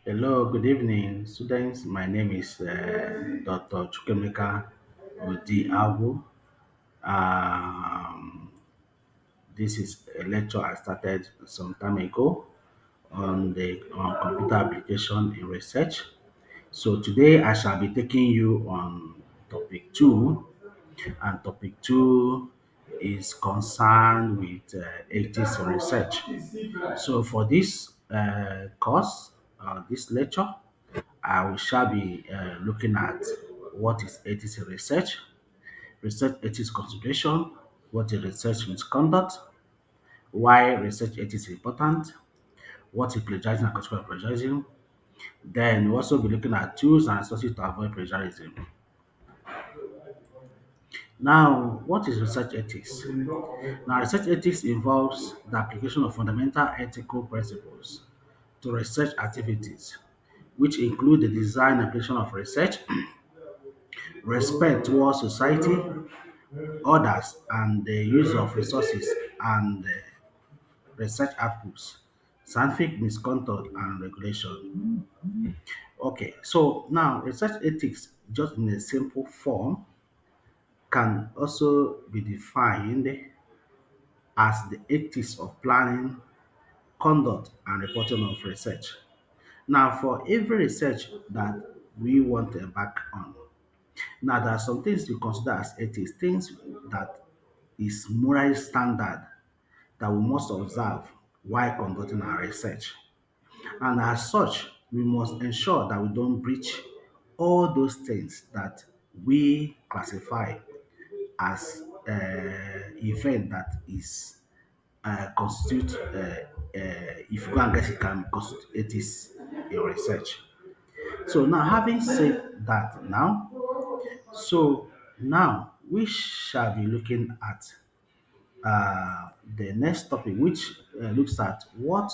Hello, good evening, students. My name is Dr. Chukwuemeka Agwu. Um, this is a lecture I started some time ago on computer application in research. So today I shall be taking you on topic two, and topic two is concerned with ethics in research. So for this course, this lecture, I shall be looking at what is ethics in research, research ethics consideration, what is research misconduct, why research ethics is important, what is plagiarism and consequence of plagiarism. Then we'll also be looking at tools and resources to avoid plagiarism. Now, what is research ethics? Now, research ethics involves the application of fundamental ethical principles to research activities, which include the design and application of research, respect towards society, others, and the use of resources and research outputs, scientific misconduct and regulation. Okay, so now research ethics, just in a simple form, can also be defined as the ethics of planning, conduct, and reporting of research. Now, for every research that we want to embark on, now there are some things we consider as ethics, things that is moral standard that we must observe while conducting our research. And as such, we must ensure that we don't breach all those things that we classify as event that is constitute if you go and get it can constitute it is a research. So now having said that so now we shall be looking at the next topic, which looks at what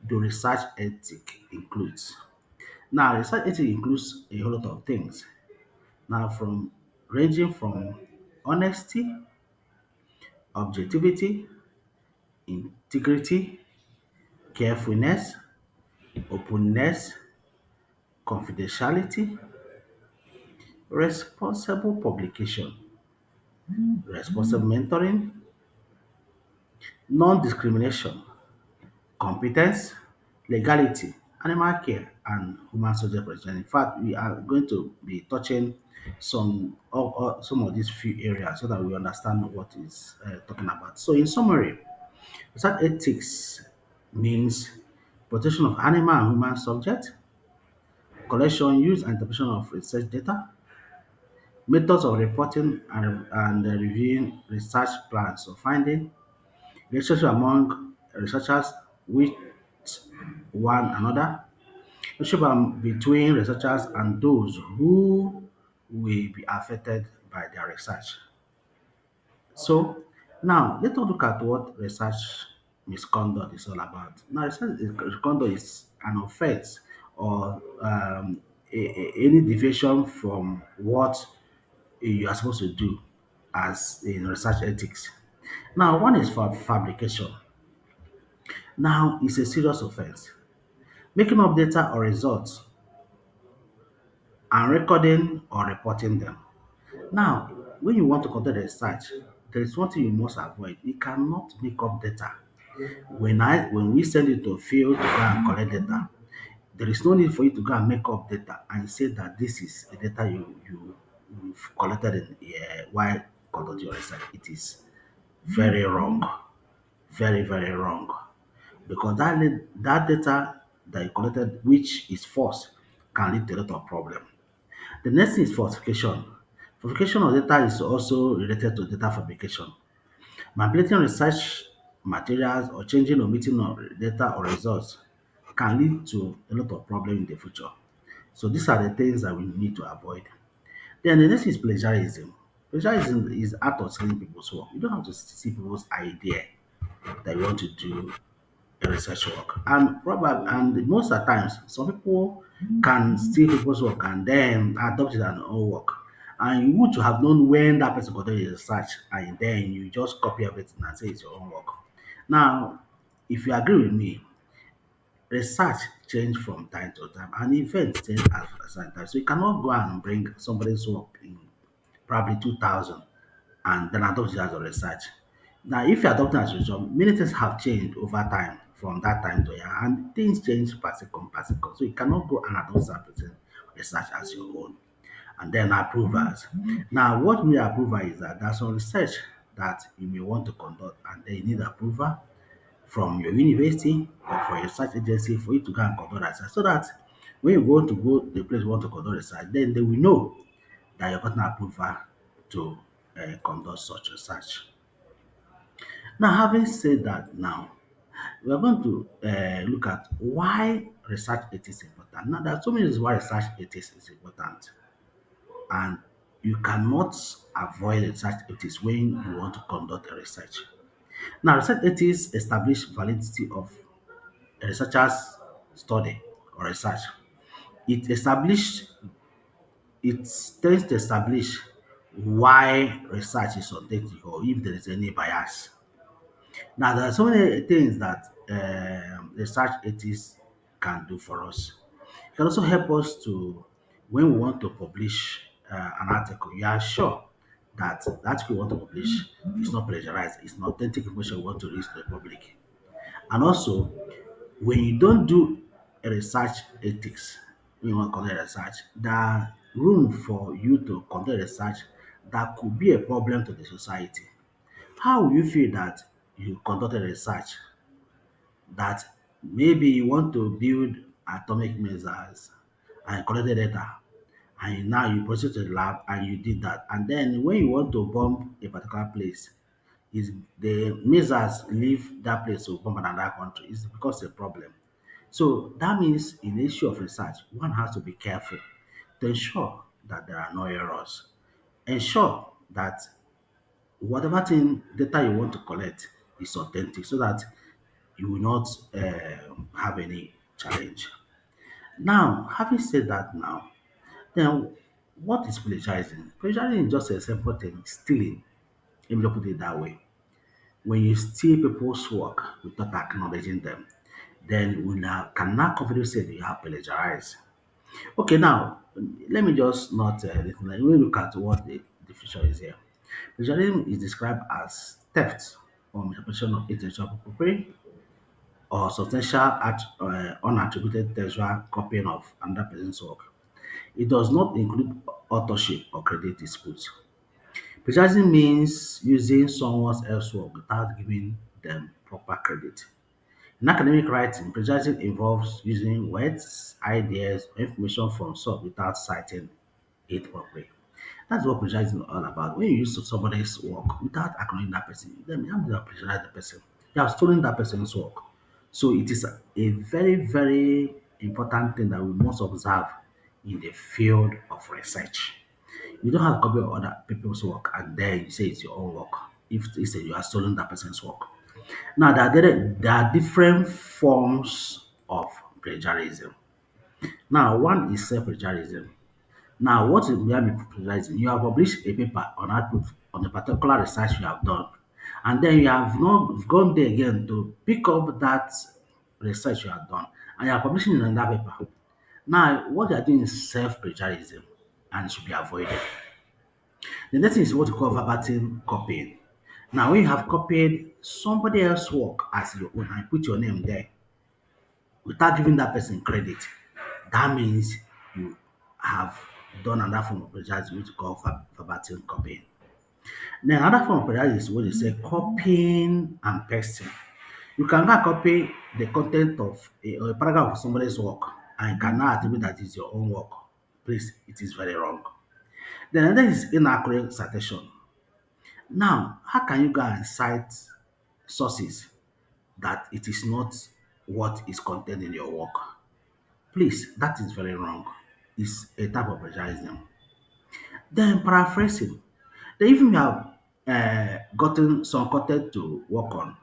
do research ethic includes. Now, research ethic includes a whole lot of things. Now, from ranging from honesty, objectivity, integrity, carefulness, openness, confidentiality, responsible publication, responsible mentoring, non-discrimination, competence, legality, animal care, and human subject protection. In fact, we are going to be touching some of these few areas so that we understand what is talking about. So, in summary, research ethics means protection of animal and human subject, collection, use, and interpretation of research data, methods of reporting and reviewing research plans or finding, relationship among researchers with one another, relationship between researchers and those who will be affected by their research. So now let us look at what research misconduct is all about. Now, research misconduct is an offense or any deviation from what you are supposed to do as in research ethics. Now, one is for fabrication. Now, it's a serious offense. Making up data or results and recording or reporting them. Now, when you want to conduct research, there is one thing you must avoid. You cannot make up data. When we send it to a field to go and collect data, there is no need for you to go and make up data and say that this is the data you've collected while conducting your research. It is very wrong, very wrong, because that data that you collected, which is false, can lead to a lot of problem. The next thing is falsification. Falsification of data is also related to data fabrication. Manipulating research materials or changing or omitting of data or results can lead to a lot of problem in the future. So these are the things that we need to avoid. Then the next is plagiarism. Plagiarism is art of stealing people's work. You don't have to steal people's idea that you want to do a research work. And most of the times, some people can steal people's work and then adopt it and own work. And you would to have known when that person got the research, and then you just copy everything and say it's your own work. Now, if you agree with me, research change from time to time and events change at the same time. So you cannot go and bring somebody's work in probably 2000 and then adopt it as a research. Now, if you're adopting as research, many things have changed over time from that time to here, and things change per second. So you cannot go and adopt something research as your own and then approvers. Now, what we approval is that there's some research that you may want to conduct, and then you need approval from your university or for your research agency for you to go and conduct research so that when you go to go the place you want to conduct research, then they will know that you've gotten approval to conduct such research. Now, having said that, now we are going to look at why research ethics is important. Now, there are so many reasons why research ethics is important, and you cannot avoid research ethics when you want to conduct a research. Now, research ethics establish validity of a researcher's study or research. It establish it tends to establish why research is authentic or if there is any bias. Now, there are so many things that research ethics can do for us. It can also help us to, when we want to publish an article, you are sure that the article you want to publish is not plagiarized, it's not authentic information we want to reach to the public. And also, when you don't do a research ethics, when you want to conduct research, there are room for you to conduct research that could be a problem to the society. How will you feel that you conducted research that maybe you want to build atomic missiles and collected data and now you proceed to the lab and you did that, and then when you want to bomb a particular place, is the missiles leave that place to bomb another country? It's because of a problem. So that means in the issue of research, one has to be careful to ensure that there are no errors. Ensure that whatever thing data you want to collect is authentic so that you will not have any challenge. Now, having said that now, then what is plagiarizing? Plagiarizing is just a simple thing, stealing. Let me just put it that way. When you steal people's work without acknowledging them, then we now can now confidently say that you have plagiarized. Okay, now let me just not let me look at what the definition is here. Plagiarism is described as theft or misappropriation of intellectual property or substantial unattributed textual copying of another person's work. It does not include authorship or credit disputes. Plagiarism means using someone else's work without giving them proper credit. In academic writing, plagiarism involves using words, ideas, or information from source without citing it properly. That's what plagiarism is all about. When you use somebody's work without acknowledging that person, then you have plagiarized the person. You have stolen that person's work. So it is a very, very important thing that we must observe in the field of research. You don't have a copy of other people's work and then you say it's your own work. If they say you are stolen that person's work. Now there are different forms of plagiarism. Now one is self-plagiarism. Now, what is behind plagiarism? You have published a paper on output on a particular research you have done, and then you have not gone there again to pick up that research you have done, and you are publishing in another paper. Now, what you are doing is self-plagiarism, and it should be avoided. The next thing is what we call verbatim copying. Now, when you have copied somebody else's work as your own and put your name there without giving that person credit, that means you have done another form of plagiarism which we call verbatim copying. Then another form of plagiarism is what they say copying and pasting. You can now copy the content of or a paragraph of somebody's work and you can now attribute that it's your own work. Please, it is very wrong. Then another is inaccurate citation. Now, how can you go and cite sources that it is not what is contained in your work? Please, that is very wrong. It's a type of plagiarism. Then paraphrasing. Then if you have gotten some content to work on,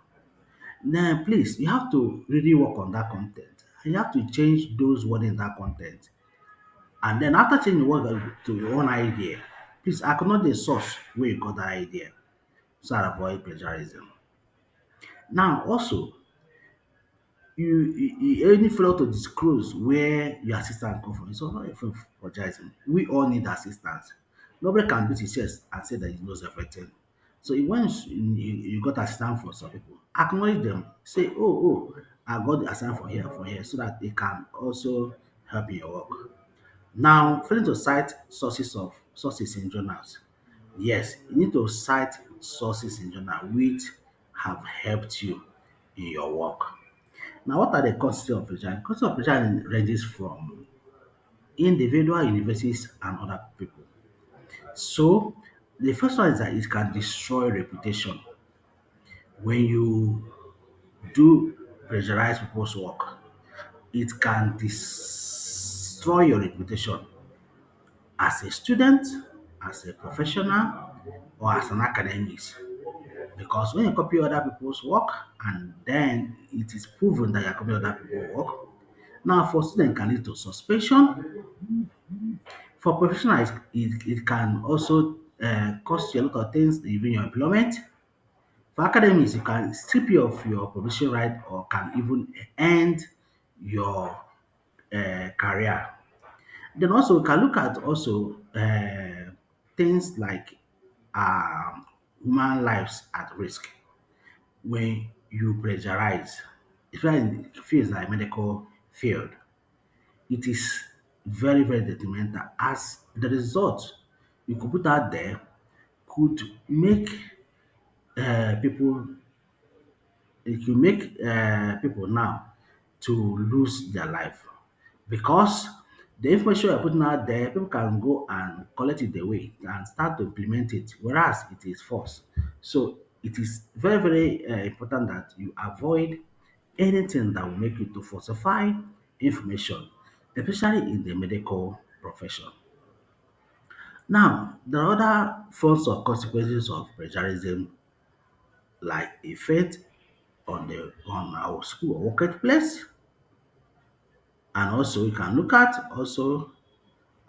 then please you have to really work on that content. And you have to change those words in that content. And then after changing the word to your own idea, please acknowledge the source where you got that idea so I avoid plagiarism. Now also any failure to disclose where your assistance come from, it's also a form of plagiarism. We all need assistance. Nobody can beat his chest and say that he knows everything. So when you got assistance for some people, acknowledge them. Say, I got the assistance for here, so that they can also help in your work. Now, failing to cite sources in journals. Yes, you need to cite sources in journal which have helped you in your work. Now, what are the causes of plagiarism? Causes of plagiarism ranges from individual, universities, and other people. So, the first one is that it can destroy reputation. When you do plagiarize people's work, it can destroy your reputation as a student, as a professional, or as an academic. Because when you copy other people's work and then it is proven that you are copying other people's work, now for students it can lead to suspension. For professionals, it can also cost you a lot of things, even your employment. For academics, it can strip you of your publishing right or can even end your career. Then also we can look at also things like human lives at risk when you plagiarize, especially in fields like medical field. It is very, very detrimental as the result you could put out there could make people it could make people now to lose their life because the information you're putting out there, people can go and collect it away and start to implement it, whereas it is false. So it is very, very important that you avoid anything that will make you to falsify information, especially in the medical profession. Now, there are other forms of consequences of plagiarism, like effect on our school or workplace, and also we can look at also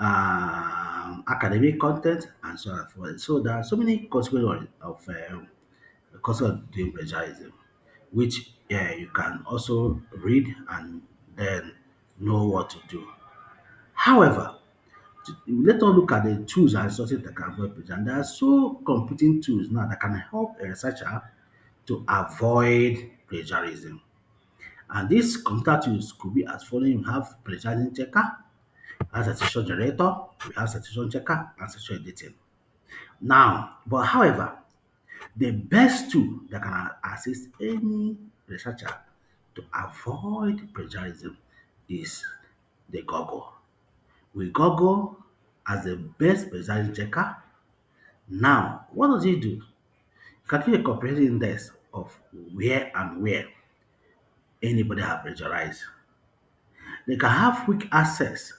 academic content and so on and so forth. So there are so many consequences of doing plagiarism, which you can also read and then know what to do. However, let us look at the tools and resources that can avoid plagiarism. There are so competing tools now that can help a researcher to avoid plagiarism. And these computer tools could be as following. You have plagiarism checker, as citation generator, we have citation checker, and citation editing. Now, but however, the best tool that can assist any researcher to avoid plagiarism is the Google. We Google as the best plagiarism checker. Now, what does it do? You can create a comprehensive index of where anybody have plagiarized. They can have quick access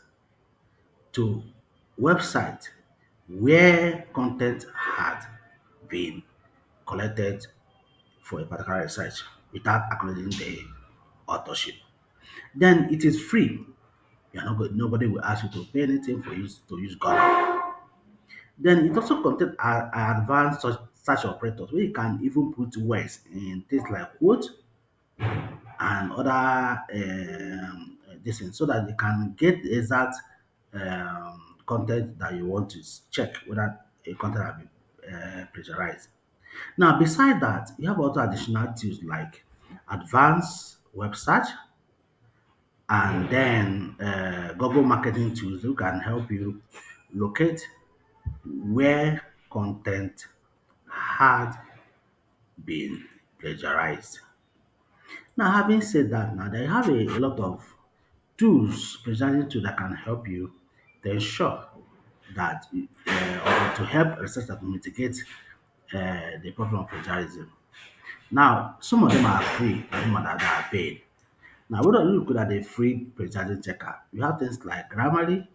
to website where content had been collected for a particular research without acknowledging the authorship. Then it is free. Nobody will ask you to pay anything for use to use Google. Then it also contains advanced search operators where you can even put words in things like quote and other this thing so that you can get the exact content that you want to check whether a content has been plagiarized. Now, beside that, you have other additional tools like advanced web search and then Google marketing tools who can help you locate where content had been plagiarized. Now, having said that, now they have a lot of tools, presenting tools that can help you to ensure that, or to help researchers to mitigate the problem of plagiarism. Now, some of them are free, and some of them are paid. Now, when you look at the free plagiarism checker, you have things like Grammarly,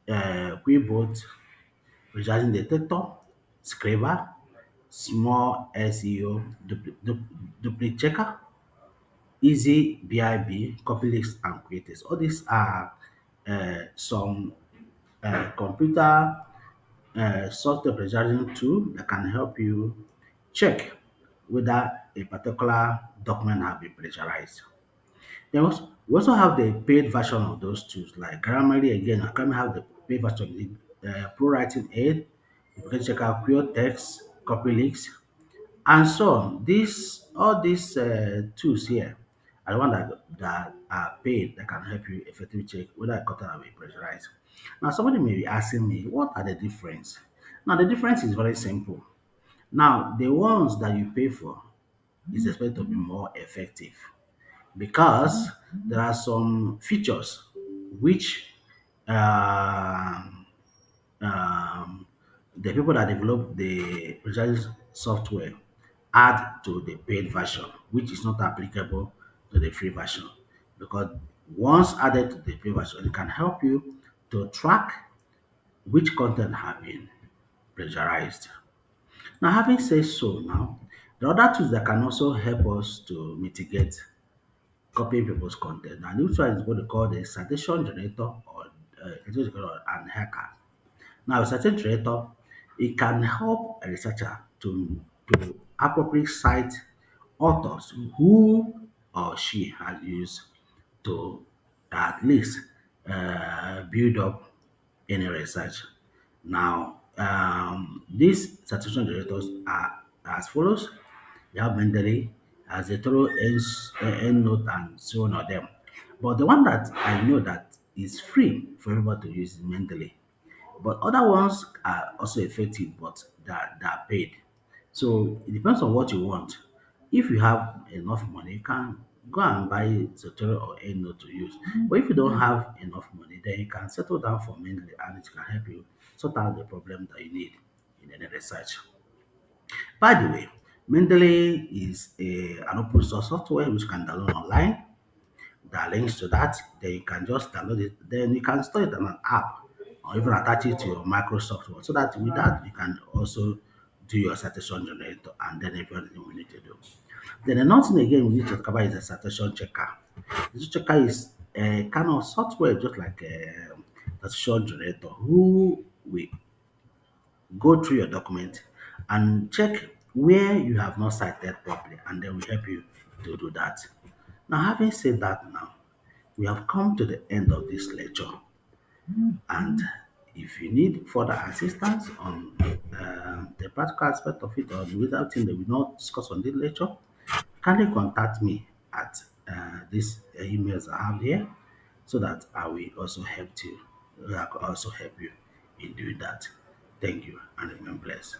Quiboot, plagiarism detector, Scriber, small SEO, duplicate checker, Easy BIB, Copylist, and Creators. All these are some computer software plagiarism tool that can help you check whether a particular document has been plagiarized. We also have the paid version of those tools, like Grammarly again. I can have the paid version, the Pro Writing Aid, you can check out Pure Text, Copy Leaks, and so on. All these tools here are the ones that are paid that can help you effectively check whether a content have been pressurized. Now, somebody may be asking me, what are the difference? Now, the difference is very simple. Now, the ones that you pay for is expected to be more effective because there are some features which um, um, the people that develop the precise software add to the paid version, which is not applicable to the free version. Because once added to the paid version, it can help you to track which content have been plagiarized. Now, having said so, now the other tools that can also help us to mitigate copying people's content. And this one is what they call the citation generator or citation generator and hacker. Now, a citation generator, it can help a researcher to appropriately cite authors who or she has used to at least build up any research. Now, these citation generators are as follows. You have Mendeley as a thorough end note and so on of them. But the one that I know that is free for everybody to use is Mendeley. But other ones are also effective, but they are paid. So it depends on what you want. If you have enough money, you can go and buy Zotero or EndNote to use. But if you don't have enough money, then you can settle down for Mendeley and it can help you sort out the problem that you need in any research. By the way, Mendeley is an open source software which you can download online. There are links to that. Then you can just download it. Then you can store it on an app or even attach it to your Microsoft Word so that with that you can also do your citation generator and then everything we need to do. Then another thing again we need to talk about is a citation checker. This checker is a kind of software just like a citation generator who will go through your document and check where you have not cited properly and then we help you to do that. Now, having said that, now we have come to the end of this lecture, and if you need further assistance on the practical aspect of it or the without thing that we not discuss on this lecture, kindly contact me at these emails I have here, so that I will also help you. I could also help you in doing that. Thank you and remain blessed.